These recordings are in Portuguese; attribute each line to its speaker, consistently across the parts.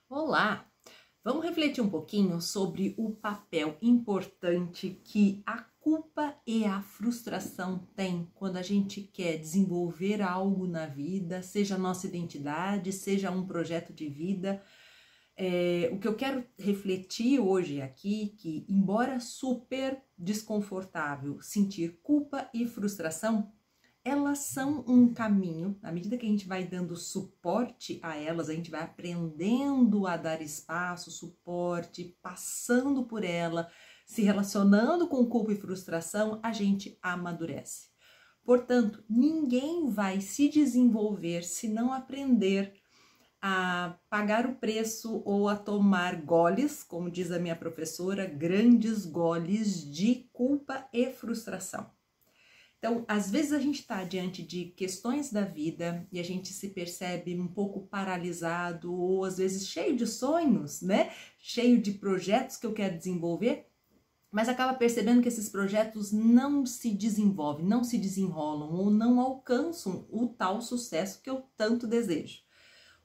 Speaker 1: Olá! Vamos refletir um pouquinho sobre o papel importante que a culpa e a frustração têm quando a gente quer desenvolver algo na vida, seja a nossa identidade, seja um projeto de vida. O que eu quero refletir hoje aqui, que embora super desconfortável sentir culpa e frustração, elas são um caminho. À medida que a gente vai dando suporte a elas, a gente vai aprendendo a dar espaço, suporte, passando por ela, se relacionando com culpa e frustração, a gente amadurece. Portanto, ninguém vai se desenvolver se não aprender a pagar o preço ou a tomar goles, como diz a minha professora, grandes goles de culpa e frustração. Então, às vezes a gente está diante de questões da vida e a gente se percebe um pouco paralisado ou às vezes cheio de sonhos, né? Cheio de projetos que eu quero desenvolver, mas acaba percebendo que esses projetos não se desenvolvem, não se desenrolam ou não alcançam o tal sucesso que eu tanto desejo.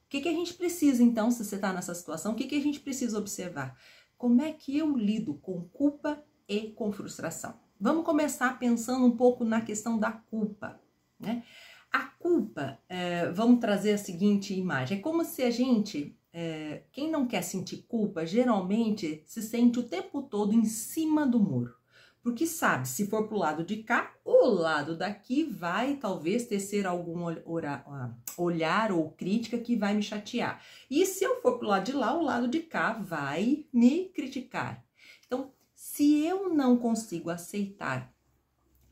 Speaker 1: O que a gente precisa então, se você está nessa situação, o que a gente precisa observar? Como é que eu lido com culpa e com frustração? Vamos começar pensando um pouco na questão da culpa, né? A culpa, vamos trazer a seguinte imagem, é como se a gente, quem não quer sentir culpa, geralmente se sente o tempo todo em cima do muro. Porque sabe, se for pro lado de cá, o lado daqui vai talvez tecer algum olhar ou crítica que vai me chatear. E se eu for pro lado de lá, o lado de cá vai me criticar. Então, se eu não consigo aceitar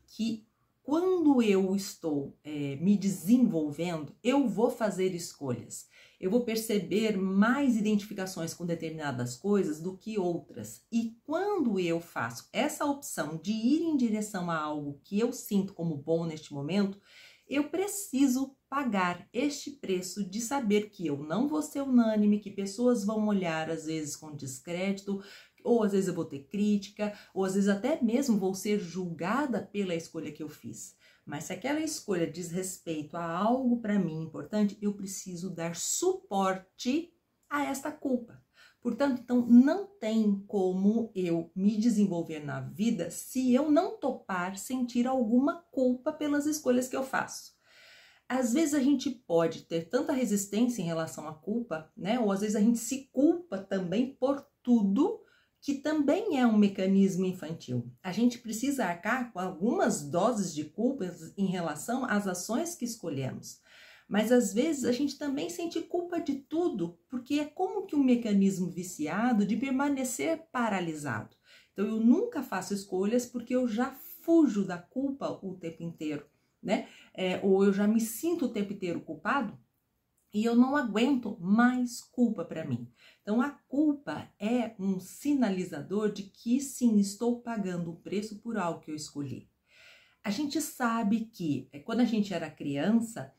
Speaker 1: que quando eu estou me desenvolvendo, eu vou fazer escolhas. Eu vou perceber mais identificações com determinadas coisas do que outras. E quando eu faço essa opção de ir em direção a algo que eu sinto como bom neste momento, eu preciso pagar este preço de saber que eu não vou ser unânime, que pessoas vão olhar às vezes com descrédito, ou às vezes eu vou ter crítica, ou às vezes até mesmo vou ser julgada pela escolha que eu fiz. Mas se aquela escolha diz respeito a algo para mim importante, eu preciso dar suporte a esta culpa. Portanto, então, não tem como eu me desenvolver na vida se eu não topar sentir alguma culpa pelas escolhas que eu faço. Às vezes a gente pode ter tanta resistência em relação à culpa, né? Ou às vezes a gente se culpa também por tudo, que também é um mecanismo infantil. A gente precisa arcar com algumas doses de culpa em relação às ações que escolhemos. Mas às vezes a gente também sente culpa de tudo, porque é como que um mecanismo viciado de permanecer paralisado. Então eu nunca faço escolhas porque eu já fujo da culpa o tempo inteiro, né? Ou eu já me sinto o tempo inteiro culpado e eu não aguento mais culpa para mim. Então, a culpa é um sinalizador de que sim, estou pagando o preço por algo que eu escolhi. A gente sabe que quando a gente era criança,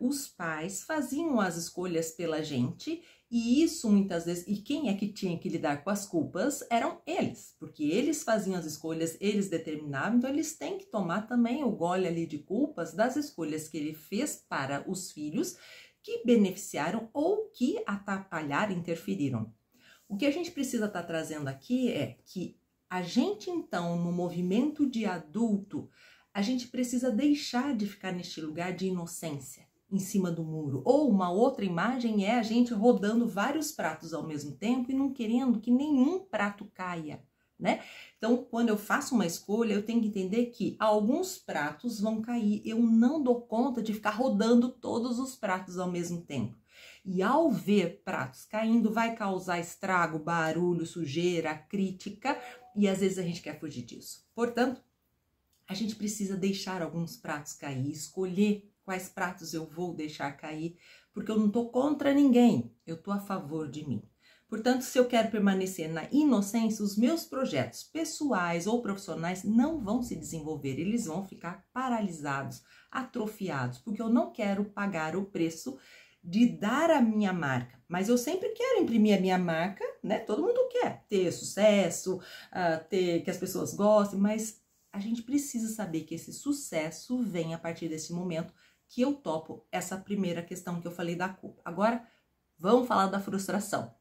Speaker 1: os pais faziam as escolhas pela gente e isso muitas vezes, e quem é que tinha que lidar com as culpas eram eles, porque eles faziam as escolhas, eles determinavam, então eles têm que tomar também o gole ali de culpas das escolhas que ele fez para os filhos que beneficiaram ou que atrapalharam, interferiram. O que a gente precisa estar trazendo aqui é que a gente então, no movimento de adulto, a gente precisa deixar de ficar neste lugar de inocência, em cima do muro. Ou uma outra imagem é a gente rodando vários pratos ao mesmo tempo e não querendo que nenhum prato caia, né? Então, quando eu faço uma escolha, eu tenho que entender que alguns pratos vão cair. Eu não dou conta de ficar rodando todos os pratos ao mesmo tempo. E ao ver pratos caindo, vai causar estrago, barulho, sujeira, crítica, e às vezes a gente quer fugir disso. Portanto, a gente precisa deixar alguns pratos cair, escolher quais pratos eu vou deixar cair, porque eu não estou contra ninguém, eu estou a favor de mim. Portanto, se eu quero permanecer na inocência, os meus projetos pessoais ou profissionais não vão se desenvolver, eles vão ficar paralisados, atrofiados, porque eu não quero pagar o preço de dar a minha marca. Mas eu sempre quero imprimir a minha marca, né? Todo mundo quer ter sucesso, ter que as pessoas gostem, mas a gente precisa saber que esse sucesso vem a partir desse momento que eu topo essa primeira questão que eu falei da culpa. Agora, Vamos falar da frustração.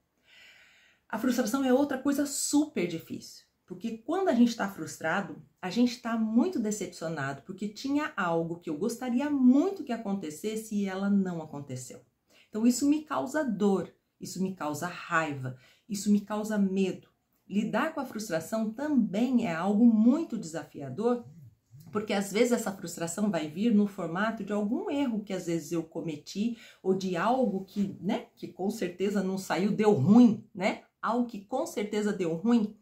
Speaker 1: A frustração é outra coisa super difícil, porque quando a gente está frustrado, a gente está muito decepcionado, porque tinha algo que eu gostaria muito que acontecesse e ela não aconteceu. Então isso me causa dor, isso me causa raiva, isso me causa medo. Lidar com a frustração também é algo muito desafiador, porque às vezes essa frustração vai vir no formato de algum erro que às vezes eu cometi, ou de algo que, né, que com certeza não saiu, deu ruim, né? Algo que com certeza deu ruim,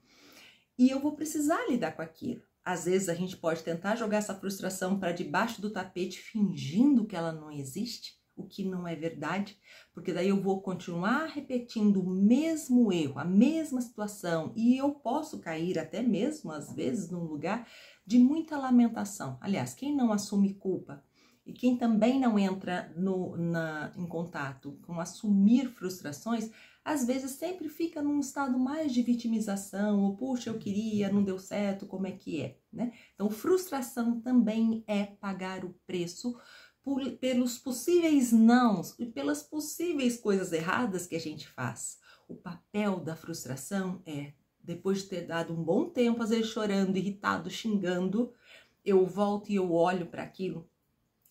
Speaker 1: e eu vou precisar lidar com aquilo. Às vezes a gente pode tentar jogar essa frustração para debaixo do tapete, fingindo que ela não existe, o que não é verdade, porque daí eu vou continuar repetindo o mesmo erro, a mesma situação, e eu posso cair até mesmo, às vezes, num lugar de muita lamentação. Aliás, quem não assume culpa e quem também não entra em contato com assumir frustrações, às vezes sempre fica num estado mais de vitimização, ou puxa, eu queria, não deu certo, como é que é, né? Então, frustração também é pagar o preço pelos possíveis nãos e pelas possíveis coisas erradas que a gente faz. O papel da frustração é, depois de ter dado um bom tempo, às vezes chorando, irritado, xingando, eu volto e eu olho para aquilo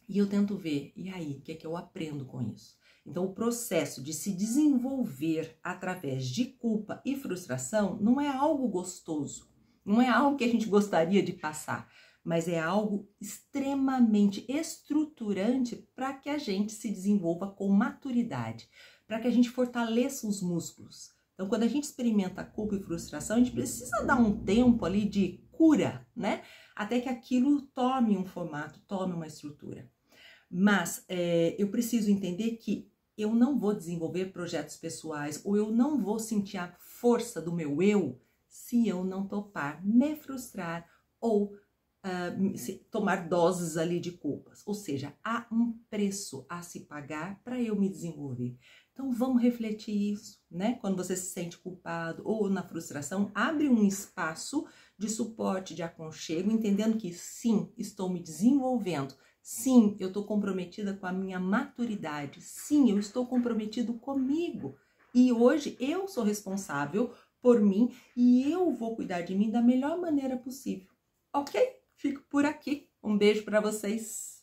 Speaker 1: e eu tento ver, e aí, o que é que eu aprendo com isso? Então, o processo de se desenvolver através de culpa e frustração não é algo gostoso, não é algo que a gente gostaria de passar, mas é algo extremamente estruturante para que a gente se desenvolva com maturidade, para que a gente fortaleça os músculos. Então, quando a gente experimenta culpa e frustração, a gente precisa dar um tempo ali de cura, né? Até que aquilo tome um formato, tome uma estrutura. Mas eu preciso entender que eu não vou desenvolver projetos pessoais ou eu não vou sentir a força do meu eu se eu não topar me frustrar ou tomar doses ali de culpas. Ou seja, há um preço a se pagar para eu me desenvolver. Então vamos refletir isso, né? Quando você se sente culpado ou na frustração, abre um espaço de suporte, de aconchego, entendendo que sim, estou me desenvolvendo. Sim, eu estou comprometida com a minha maturidade. Sim, eu estou comprometido comigo. E hoje eu sou responsável por mim e eu vou cuidar de mim da melhor maneira possível. Ok? Fico por aqui. Um beijo para vocês.